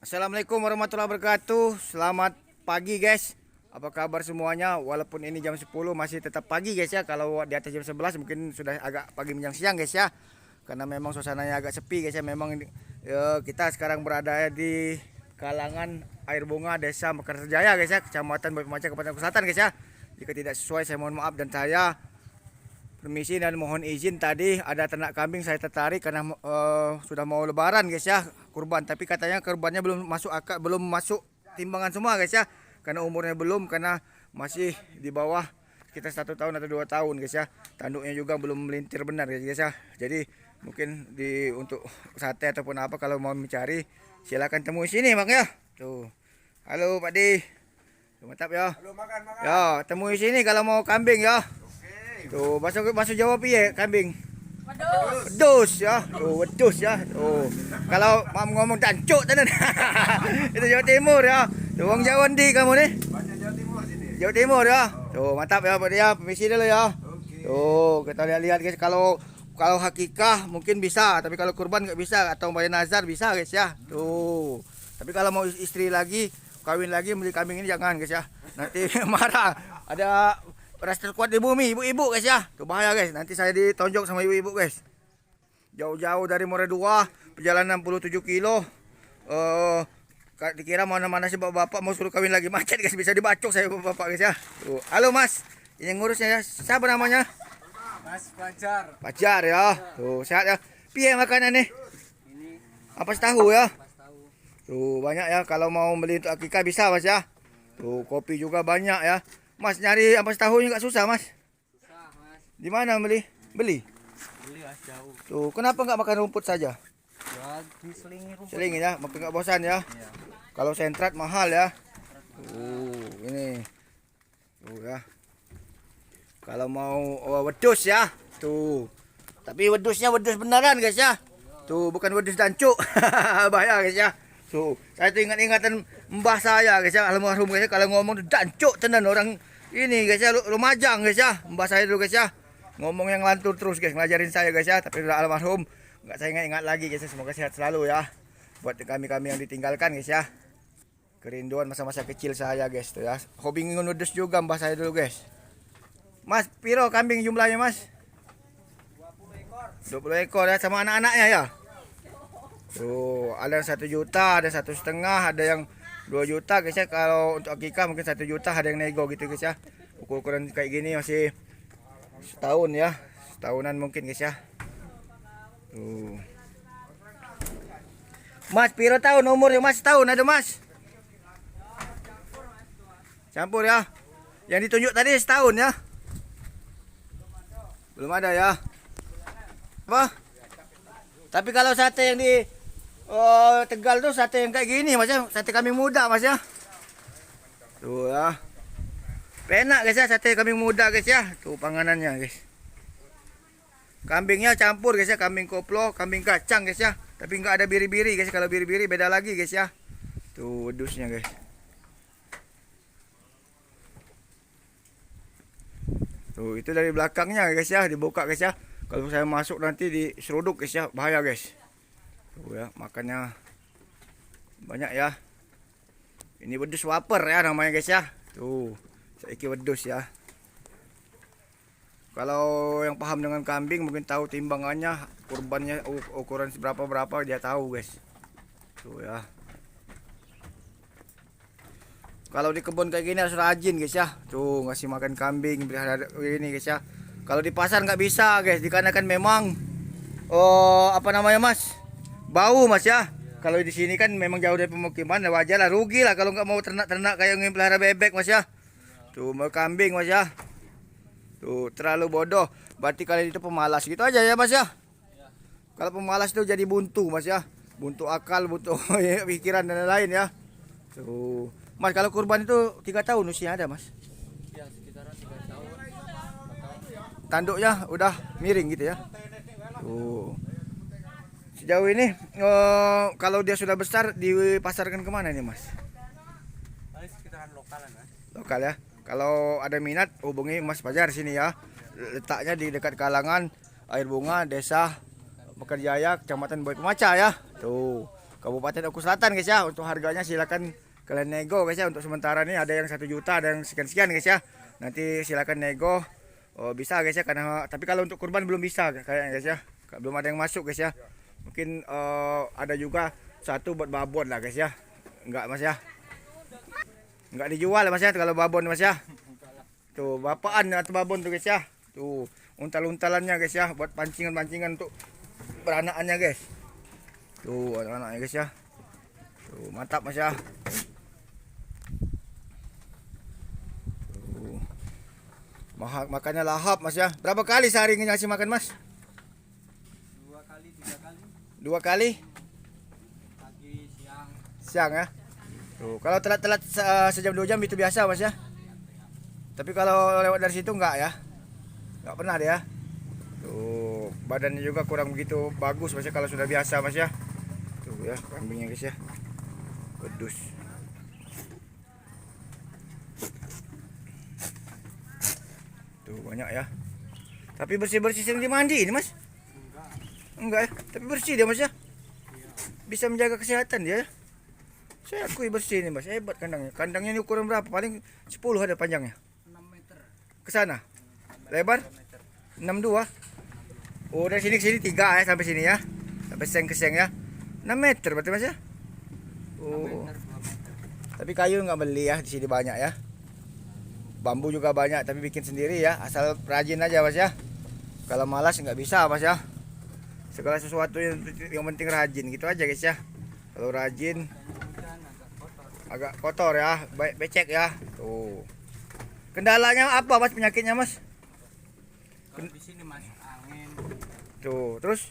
Assalamualaikum warahmatullahi wabarakatuh. Selamat pagi guys. Apa kabar semuanya? Walaupun ini jam 10 masih tetap pagi guys ya. Kalau di atas jam 11 mungkin sudah agak pagi menjelang siang guys ya. Karena memang suasananya agak sepi guys ya. Memang kita sekarang berada di Kalangan Air Bunga Desa Mekarjaya guys ya, Kecamatan Boy Pemaca, Kabupaten Selatan guys ya. Jika tidak sesuai saya mohon maaf, dan saya permisi dan mohon izin, tadi ada ternak kambing saya tertarik karena sudah mau lebaran guys ya, kurban, tapi katanya kurbannya belum masuk akad, belum masuk timbangan semua guys ya, karena umurnya belum, karena masih di bawah sekitar 1 tahun atau 2 tahun guys ya. Tanduknya juga belum melintir benar guys ya. Jadi mungkin untuk sate ataupun apa, kalau mau mencari silakan temui sini bang ya. Tuh, halo Pak Di, mantap ya. Halo, makan. Ya, temui sini kalau mau kambing ya. Tuh, masuk jawab ya kambing. Wedus ya. Tuh, wedus ya. Tuh. Kalau mam ngomong dancuk tenan. Itu Jawa Timur ya. Tuh, wong Jawa ndi kamu nih? Banyak Jawa Timur sini. Jawa Timur ya. Tuh, mantap ya Pak dia. Permisi dulu ya. Oke. Tuh, kita lihat guys, kalau hakikah mungkin bisa, tapi kalau kurban nggak bisa, atau bayar nazar bisa guys ya. Tuh. Tapi kalau mau istri lagi, kawin lagi, beli kambing ini jangan guys ya. Nanti marah. Ada beras terkuat di bumi, ibu-ibu guys ya. Tuh bahaya guys, nanti saya ditonjok sama ibu-ibu guys. Jauh-jauh dari Muara 2, perjalanan 67 kilo. Dikira mana-mana sih bapak mau suruh kawin lagi, macet guys, bisa dibacok saya bapak guys ya. Tuh, halo mas, ini ngurusnya ya, siapa namanya? Mas Fajar. Fajar ya. Tuh, sehat ya. Piye makanan nih? Ini Ampas tahu ya. pas tahu. Tuh, banyak ya, kalau mau beli untuk akikah bisa mas ya. Tuh, kopi juga banyak ya. Mas, nyari ampas tahunya nggak susah mas? Susah, Mas. Di mana beli? Beli. Beli Mas jauh. Tuh, kenapa nggak makan rumput saja? Ya, diselingi rumput. Selingin ya, makin nggak bosan ya. Iya. Kalau sentrat mahal ya. Ini. Tuh ya. Kalau mau wedus ya. Tuh. Tapi wedusnya wedus beneran guys ya. Tuh, bukan wedus dancuk. Bahaya guys ya. Tuh, saya tuh ingat-ingatan mbah saya guys ya, almarhum guys ya, kalau ngomong tuh dancuk tenan orang ini guys ya, Lumajang guys ya. Mbah saya dulu guys ya. Ngomong yang lantur terus guys, ngajarin saya guys ya, tapi udah almarhum. Enggak saya ingat-ingat lagi guys ya. Semoga sehat selalu ya. Buat kami-kami yang ditinggalkan guys ya. Kerinduan masa-masa kecil saya guys tuh ya. Hobi ngudus juga mbah saya dulu guys. Mas, piro kambing jumlahnya mas? 20 ekor. 20 ekor ya, sama anak-anaknya ya. Tuh, ada yang 1 juta, ada 1,5, ada yang 2 juta guys ya. Kalau untuk akikah mungkin 1 juta, ada yang nego gitu guys ya. Ukuran kayak gini masih setahun ya. Setahunan mungkin guys ya. Tuh. Mas, piro tahun umurnya mas? Setahun ada mas? Campur ya. Yang ditunjuk tadi setahun ya. Belum ada ya. Apa? Tapi kalau sate yang di Tegal tuh sate yang kayak gini mas ya, sate kambing muda mas ya. Tuh ya. Enak guys ya, sate kambing muda guys ya. Tuh panganannya guys. Kambingnya campur guys ya, kambing koplo, kambing kacang guys ya. Tapi nggak ada biri-biri guys, kalau biri-biri beda lagi guys ya. Tuh wedusnya guys. Tuh itu dari belakangnya guys ya, dibuka guys ya. Kalau saya masuk nanti diseruduk guys ya, bahaya guys. Tuh ya, makannya banyak ya. Ini wedus waper ya namanya guys ya. Tuh, saiki wedus ya. Kalau yang paham dengan kambing mungkin tahu timbangannya, kurbannya ukuran berapa dia tahu guys. Tuh ya. Kalau di kebun kayak gini harus rajin guys ya. Tuh ngasih makan kambing ini guys ya. Kalau di pasar nggak bisa guys, dikarenakan memang apa namanya mas, bau mas ya. Kalau di sini kan memang jauh dari pemukiman, wajar lah, rugi lah kalau nggak mau ternak kayak yang pelihara bebek mas ya. Tuh mau kambing mas ya. Tuh terlalu bodoh. Berarti kalian itu pemalas gitu aja ya mas ya. Kalau pemalas itu jadi buntu mas ya. Buntu akal, buntu pikiran dan lain-lain ya. Tuh. Mas, kalau kurban itu 3 tahun usia ada mas? Ya, sekitaran 3 tahun. 4 tahun. Tanduknya udah miring gitu ya. Tuh. Sejauh ini kalau dia sudah besar dipasarkan kemana nih mas? Paling sekitaran lokalan Mas. Lokal ya. Kalau ada minat hubungi Mas Fajar sini ya. Letaknya di dekat Kalangan Air Bunga Desa Mekarjaya, Kecamatan Boy Pemaca ya. Tuh. Kabupaten Oku Selatan guys ya. Untuk harganya silakan kalian nego guys ya. Untuk sementara ini ada yang 1 juta, ada yang sekian-sekian guys ya. Nanti silakan nego. Oh, bisa guys ya, karena tapi kalau untuk kurban belum bisa kayaknya guys ya. Belum ada yang masuk guys ya. Mungkin ada juga satu buat babon lah guys ya. Enggak Mas ya. Enggak dijual Mas ya kalau babon Mas ya. Tuh, bapaan atau babon tuh guys ya. Tuh, untal-untalannya guys ya, buat pancingan-pancingan untuk beranakannya guys. Tuh, anak-anaknya guys ya. Tuh, mantap Mas ya. Tuh. Makannya lahap Mas ya. Berapa kali sehari ngasih makan Mas? 2 kali 3 kali. 2 kali? Pagi, siang. Siang ya. Tuh, kalau telat-telat sejam 2 jam itu biasa Mas ya. Tapi kalau lewat dari situ enggak ya. Enggak pernah dia. Tuh, badannya juga kurang begitu bagus Mas ya kalau sudah biasa Mas ya. Tuh ya, kambingnya guys ya. Pedus. Tuh banyak ya. Tapi bersih-bersih sering dimandi ini Mas. Enggak ya, tapi bersih dia Mas ya. Bisa menjaga kesehatan dia. Saya akui bersih ini Mas, hebat kandangnya. Kandangnya ini ukuran berapa? Paling 10 ada panjangnya. 6 meter. Ke sana. Lebar 62. Oh, dari sini ke sini 3 ya sampai sini ya. Sampai seng ke seng ya. 6 meter berarti Mas ya. 6 Oh. meter, 2 meter. Tapi kayu nggak beli ya, di sini banyak ya. Bambu juga banyak, tapi bikin sendiri ya. Asal rajin aja Mas ya. Kalau malas nggak bisa Mas ya. Segala sesuatu yang penting rajin gitu aja guys ya. Kalau rajin Hujan agak agak kotor. kotor ya, becek ya. Tuh. Kendalanya apa Mas, penyakitnya Mas? Kalau di sini masuk angin. Tuh, terus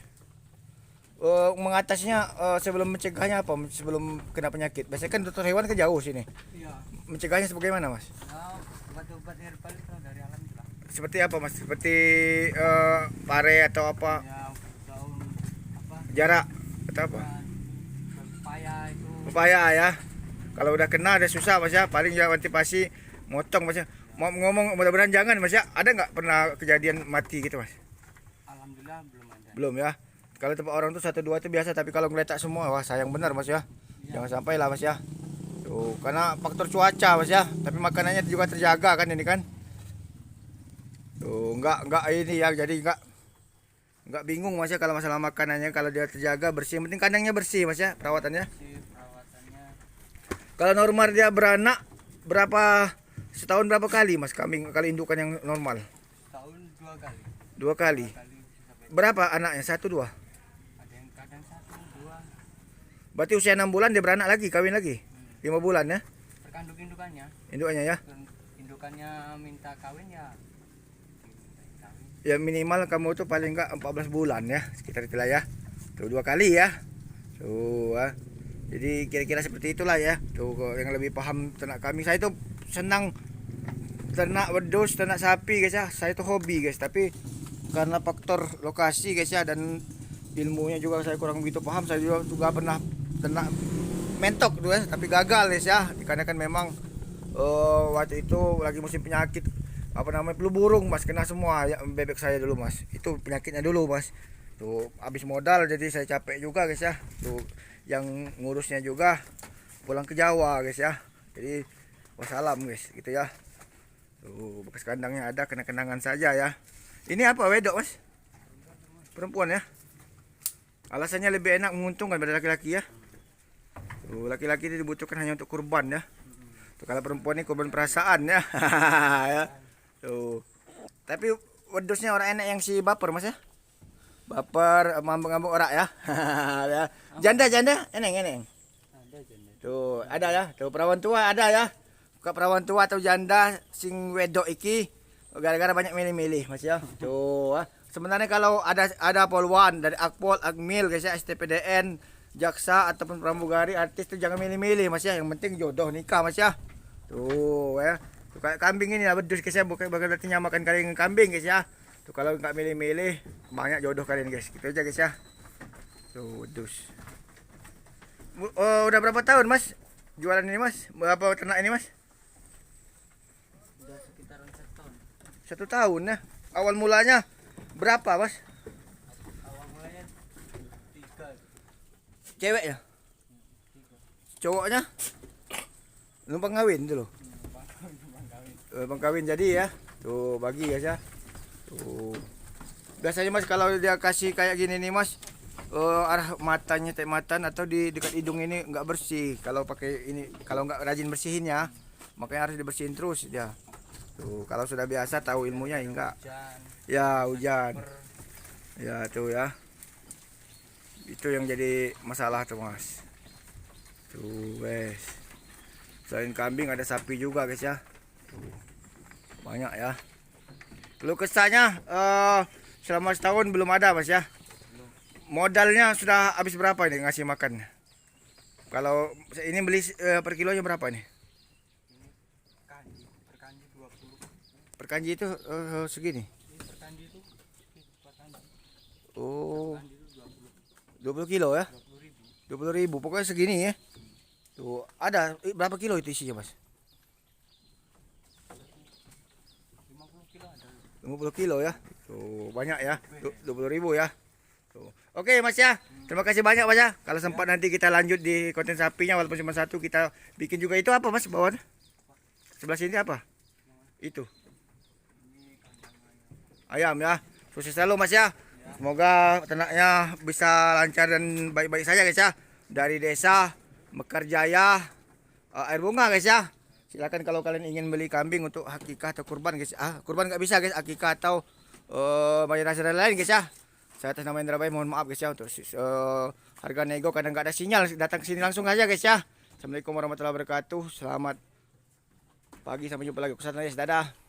mengatasinya sebelum mencegahnya apa? Sebelum kena penyakit. Biasanya kan dokter hewan ke jauh sini. Iya. Mencegahnya sebagaimana Mas? Nah, obat-obat herbal itu dari alam juga. Seperti apa Mas? Seperti pare atau apa? Ya, daun apa? Jarak atau apa? Pepaya itu. Pepaya ya. Kalau udah kena ada susah Mas ya. Paling ya antipasi motong Mas ya. Mau ngomong mudah-mudahan jangan Mas ya. Ada nggak pernah kejadian mati gitu Mas? Alhamdulillah belum ada. Belum ya. Kalau tempat orang tuh 1 2 itu biasa, tapi kalau ngeletak semua wah sayang benar Mas ya. Jangan sampai lah Mas ya. Tuh, karena faktor cuaca Mas ya. Tapi makanannya juga terjaga kan ini kan. Tuh, enggak ini ya, jadi enggak bingung Mas ya kalau masalah makanannya, kalau dia terjaga bersih, yang penting kandangnya bersih Mas ya, perawatannya. Si perawatannya Kalau normal dia beranak berapa setahun berapa kali Mas kambing kali indukan yang normal? tahun 2 kali. 2 kali. 2 kali bisa sampai. Berapa anaknya? 1 2. Ada yang kadang 1, 2. Berarti usia 6 bulan dia beranak lagi, kawin lagi. 5 bulan ya Terkandung indukannya. indukannya ya. Indukannya minta kawin ya. Kawin. Ya minimal kamu tuh paling enggak 14 bulan ya, sekitar itulah ya. Tuh 2 kali ya. Tuh. Jadi kira-kira seperti itulah ya. Tuh yang lebih paham ternak kambing. Saya itu senang ternak wedus, ternak sapi guys ya. Saya itu hobi guys, tapi karena faktor lokasi guys ya dan ilmunya juga saya kurang begitu paham. Saya juga pernah ternak mentok tuh ya, tapi gagal guys ya. Karena kan memang waktu itu lagi musim penyakit apa namanya flu burung Mas, kena semua ya bebek saya dulu Mas. Itu penyakitnya dulu Mas. Tuh habis modal jadi saya capek juga guys ya. Tuh yang ngurusnya juga pulang ke Jawa guys ya. Jadi wassalam guys gitu ya. Tuh bekas kandangnya ada, kena-kenangan saja ya. Ini apa wedok Mas? Perempuan ya. Alasannya lebih enak menguntungkan pada laki-laki ya. Tuh laki-laki itu dibutuhkan hanya untuk kurban ya. Tuh, kalau perempuan ini kurban perasaan ya. Ya. Tuh. Tapi wedusnya orang enak yang si baper Mas ya. Baper ngambek-ngambek orang ya. Ya. Janda eneng. Ada jenis. Tuh, ada ya. Tuh perawan tua ada ya. Buka perawan tua atau janda sing wedok iki gara-gara banyak milih-milih Mas ya. Tuh. Sebenarnya kalau ada polwan dari Akpol, Akmil guys ya, STPDN, jaksa ataupun pramugari, artis tuh jangan milih-milih Mas ya. Yang penting jodoh nikah Mas ya. Tuh ya. Tuh kayak kambing ini lah wedus guys ya, bukan artinya makan kambing guys ya. Tuh kalau nggak milih-milih banyak jodoh kalian guys. Gitu aja guys ya. Tuh wedus. Udah berapa tahun Mas jualan ini Mas? Berapa ternak ini Mas? Udah sekitaran 1 tahun. 1 tahun ya. Awal mulanya berapa Mas? Awal mulanya 3. Cewek ya? cowoknya numpang kawin tuh loh. Numpang kawin jadi ya. Tuh bagi guys ya. Tuh. Biasanya Mas kalau dia kasih kayak gini nih Mas, arah matanya tematan atau di dekat hidung ini nggak bersih. Kalau pakai ini, kalau nggak rajin bersihinnya, makanya harus dibersihin terus ya. Tuh, kalau sudah biasa tahu ilmunya ya enggak. Hujan. Ya hujan. Ya tuh ya. Itu yang jadi masalah tuh Mas. Tuh guys. Selain kambing ada sapi juga guys ya. Tuh. Banyak ya. Lu kesahnya selama setahun belum ada Mas ya. Modalnya sudah habis berapa ini ngasih makan? Kalau ini beli per kilonya berapa nih? Kanji, per kanji 20. Per kanji itu segini. Per kanji itu per kanji. Oh, Kanji itu 20. 20 kilo ya? 20.000. 20.000 pokoknya segini ya. Tuh, ada berapa kilo itu isinya, Mas? 50 kilo ada. 50 kilo ya. Tuh, banyak ya. 20.000 ya. Tuh. Oke, Mas ya. Terima kasih banyak, Mas ya. Kalau sempat nanti kita lanjut di konten sapinya walaupun cuma satu kita bikin juga itu apa, Mas? Bawaan? Sebelah sini apa? Itu. Ayam ya. Sukses selalu, Mas ya. Semoga ternaknya bisa lancar dan baik-baik saja, guys ya. Dari desa Mekarjaya Air Bunga, guys ya. Silakan kalau kalian ingin beli kambing untuk akikah atau kurban, guys. Kurban nggak bisa, guys. Akikah atau bayar hasil lain, guys ya. Saya atas nama Indra Bay mohon maaf, guys ya, untuk harga nego kadang nggak ada sinyal. Datang ke sini langsung aja, guys ya. Assalamualaikum warahmatullahi wabarakatuh. Selamat pagi, sampai jumpa lagi. Pesan guys, dadah.